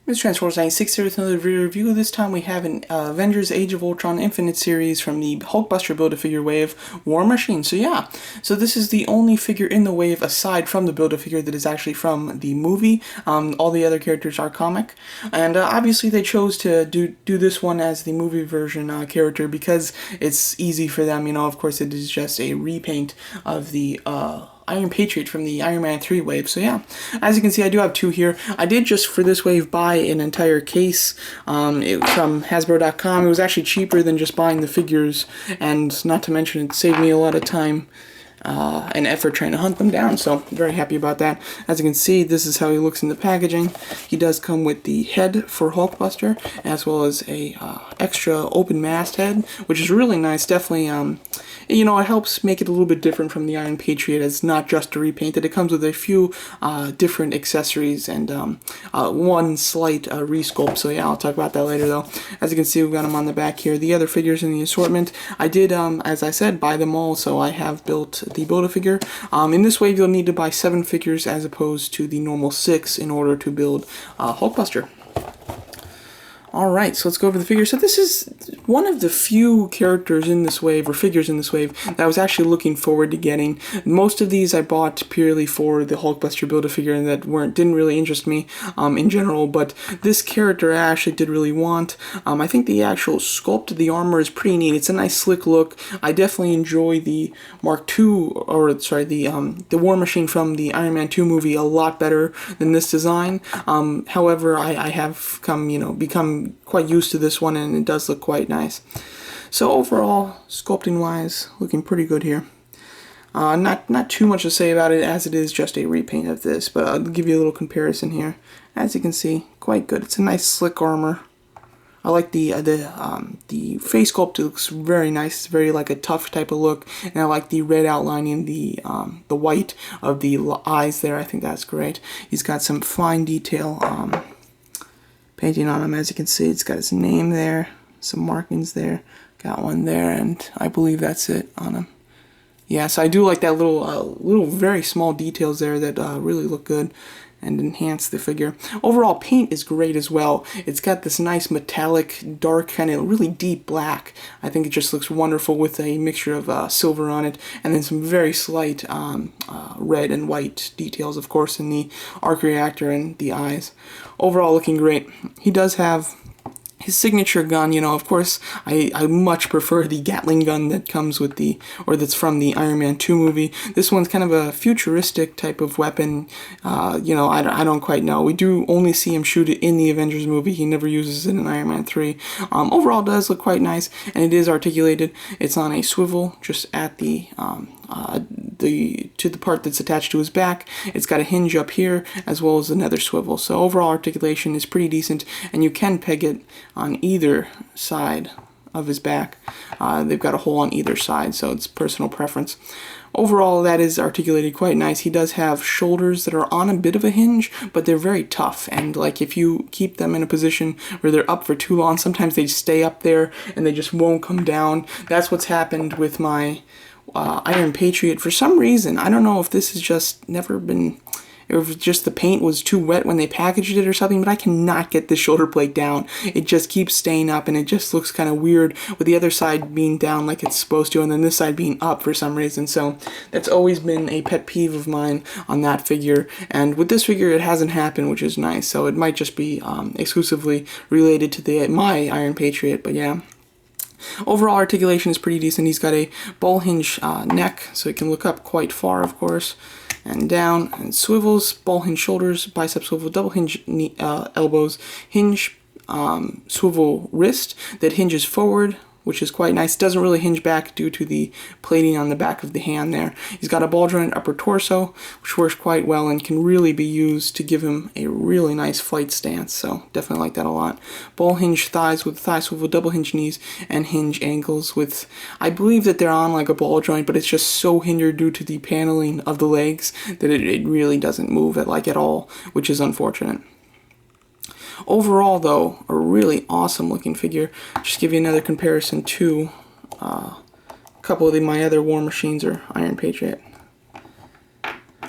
Mr. Transformers 96 here with another video review. This time we have an Avengers Age of Ultron Infinite series from the Hulkbuster Build-A-Figure wave, War Machine. So this is the only figure in the wave aside from the Build-A-Figure that is actually from the movie. All the other characters are comic. And obviously they chose to do this one as the movie version character because it's easy for them. You know, of course it is just a repaint of the Iron Patriot from the Iron Man 3 wave. So yeah, as you can see, I do have two here. I did just for this wave buy an entire case from Hasbro.com. It was actually cheaper than just buying the figures, and not to mention it saved me a lot of time and effort trying to hunt them down, so very happy about that. As you can see, this is how he looks in the packaging. He does come with the head for Hulkbuster, as well as a extra open mast head, which is really nice. Definitely, you know, it helps make it a little bit different from the Iron Patriot. It's not just a repaint. It comes with a few different accessories and one slight resculpt. So yeah, I'll talk about that later though. As you can see, we've got them on the back here. The other figures in the assortment, I did, as I said, buy them all, so I have built the Build-A-Figure. In this wave, you'll need to buy 7 figures as opposed to the normal 6 in order to build Hulkbuster. Alright, so let's go over the figure. So this is one of the few characters in this wave, or figures in this wave, that I was actually looking forward to getting. Most of these I bought purely for the Hulkbuster Build-A-Figure and that didn't really interest me in general, but this character I actually did really want. I think the actual sculpt of the armor is pretty neat. It's a nice slick look. I definitely enjoy the Mark II, or sorry, the War Machine from the Iron Man 2 movie a lot better than this design. However, I have become quite used to this one, and it does look quite nice. So overall, sculpting wise, looking pretty good here. Not too much to say about it, as it is just a repaint of this, but I'll give you a little comparison here. As you can see, quite good. It's a nice slick armor. I like the face sculpt. It looks very nice. It's very like a tough type of look, and I like the red outlining the white of the eyes there. I think that's great. He's got some fine detail painting on him. As you can see, it's got his name there, some markings there, got one there, and I believe that's it on him. Yeah, so I do like that little very small details there that really look good and enhance the figure. Overall, paint is great as well. It's got this nice metallic, dark, kind of really deep black. I think it just looks wonderful with a mixture of silver on it, and then some very slight red and white details, of course, in the arc reactor and the eyes. Overall, looking great. He does have his signature gun. You know, of course, I much prefer the Gatling gun that comes with that's from the Iron Man 2 movie. This one's kind of a futuristic type of weapon. You know, I don't quite know. We do only see him shoot it in the Avengers movie. He never uses it in Iron Man 3. Overall, it does look quite nice, and it is articulated. It's on a swivel just at the part that's attached to his back. It's got a hinge up here as well as another swivel. So overall articulation is pretty decent, and you can peg it on either side of his back. They've got a hole on either side, so it's personal preference. Overall, that is articulated quite nice. He does have shoulders that are on a bit of a hinge, but they're very tough, and like if you keep them in a position where they're up for too long, sometimes they stay up there and they just won't come down. That's what's happened with my Iron Patriot. For some reason, I don't know if this has just never been, or if just the paint was too wet when they packaged it or something, but I cannot get the shoulder blade down. It just keeps staying up, and it just looks kind of weird with the other side being down like it's supposed to, and then this side being up for some reason. So that's always been a pet peeve of mine on that figure, and with this figure it hasn't happened, which is nice. So it might just be exclusively related to my Iron Patriot, but yeah. Overall articulation is pretty decent. He's got a ball hinge neck, so he can look up quite far, of course, and down, and swivels, ball hinge shoulders, bicep swivel, double hinge elbows, hinge swivel wrist that hinges forward, which is quite nice. Doesn't really hinge back due to the plating on the back of the hand there. He's got a ball joint upper torso, which works quite well and can really be used to give him a really nice flight stance, so definitely like that a lot. Ball hinge thighs with thigh swivel, double hinge knees, and hinge ankles with, I believe that they're on like a ball joint, but it's just so hindered due to the paneling of the legs that it really doesn't move at all, which is unfortunate. Overall, though, a really awesome looking figure. Just give you another comparison to a couple of my other War Machines or Iron Patriot.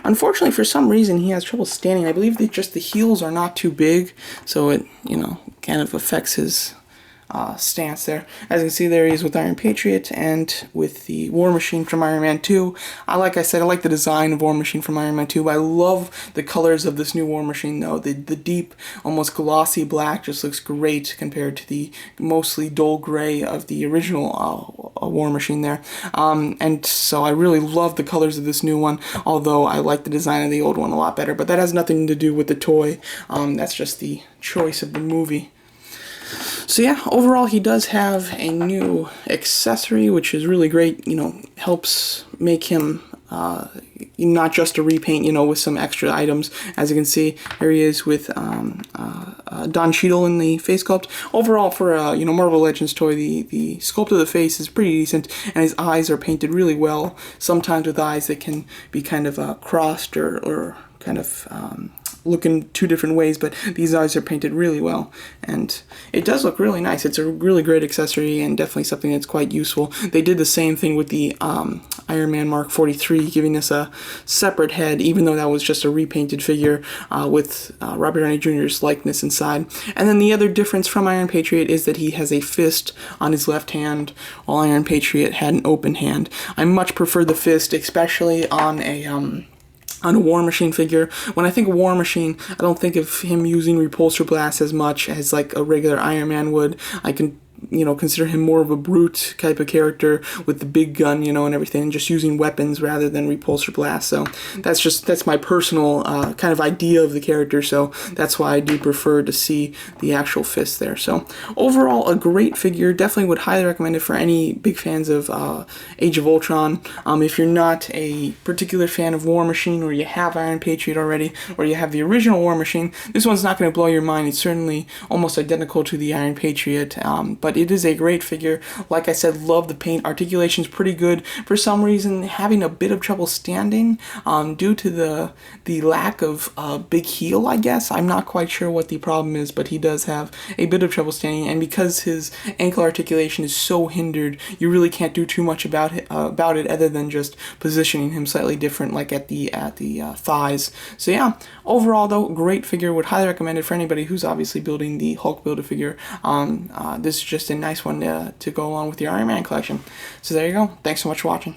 Unfortunately, for some reason, he has trouble standing. I believe that just the heels are not too big, so it, kind of affects his stance there. As you can see, there he is with Iron Patriot and with the War Machine from Iron Man 2. Like I said, I like the design of War Machine from Iron Man 2, but I love the colors of this new War Machine, though. The deep, almost glossy black just looks great compared to the mostly dull gray of the original War Machine there. And so I really love the colors of this new one, although I like the design of the old one a lot better. But that has nothing to do with the toy. That's just the choice of the movie. So yeah, overall he does have a new accessory, which is really great, helps make him not just a repaint, with some extra items. As you can see, here he is with Don Cheadle in the face sculpt. Overall, for a Marvel Legends toy, the sculpt of the face is pretty decent, and his eyes are painted really well, sometimes with eyes that can be kind of crossed or kind of look in two different ways, but these eyes are painted really well, and it does look really nice. It's a really great accessory and definitely something that's quite useful. They did the same thing with the Iron Man Mark 43, giving us a separate head, even though that was just a repainted figure with Robert Downey Jr.'s likeness inside. And then the other difference from Iron Patriot is that he has a fist on his left hand, while Iron Patriot had an open hand. I much prefer the fist, especially on a War Machine figure. When I think of War Machine, I don't think of him using repulsor blasts as much as like a regular Iron Man would. I can consider him more of a brute type of character with the big gun, and everything, and just using weapons rather than repulsor blasts. So that's my personal kind of idea of the character, so that's why I do prefer to see the actual fist there. So overall, a great figure. Definitely would highly recommend it for any big fans of Age of Ultron. If you're not a particular fan of War Machine, or you have Iron Patriot already, or you have the original War Machine, this one's not going to blow your mind. It's certainly almost identical to the Iron Patriot, but it is a great figure. Like I said, love the paint. Articulation's pretty good. For some reason, having a bit of trouble standing due to the lack of big heel, I guess. I'm not quite sure what the problem is, but he does have a bit of trouble standing, and because his ankle articulation is so hindered, you really can't do too much about it other than just positioning him slightly different, like at the thighs. So yeah, overall though, great figure. Would highly recommend it for anybody who's obviously building the Hulk Build-A-Figure. This is just a nice one to go along with your Iron Man collection. So there you go. Thanks so much for watching.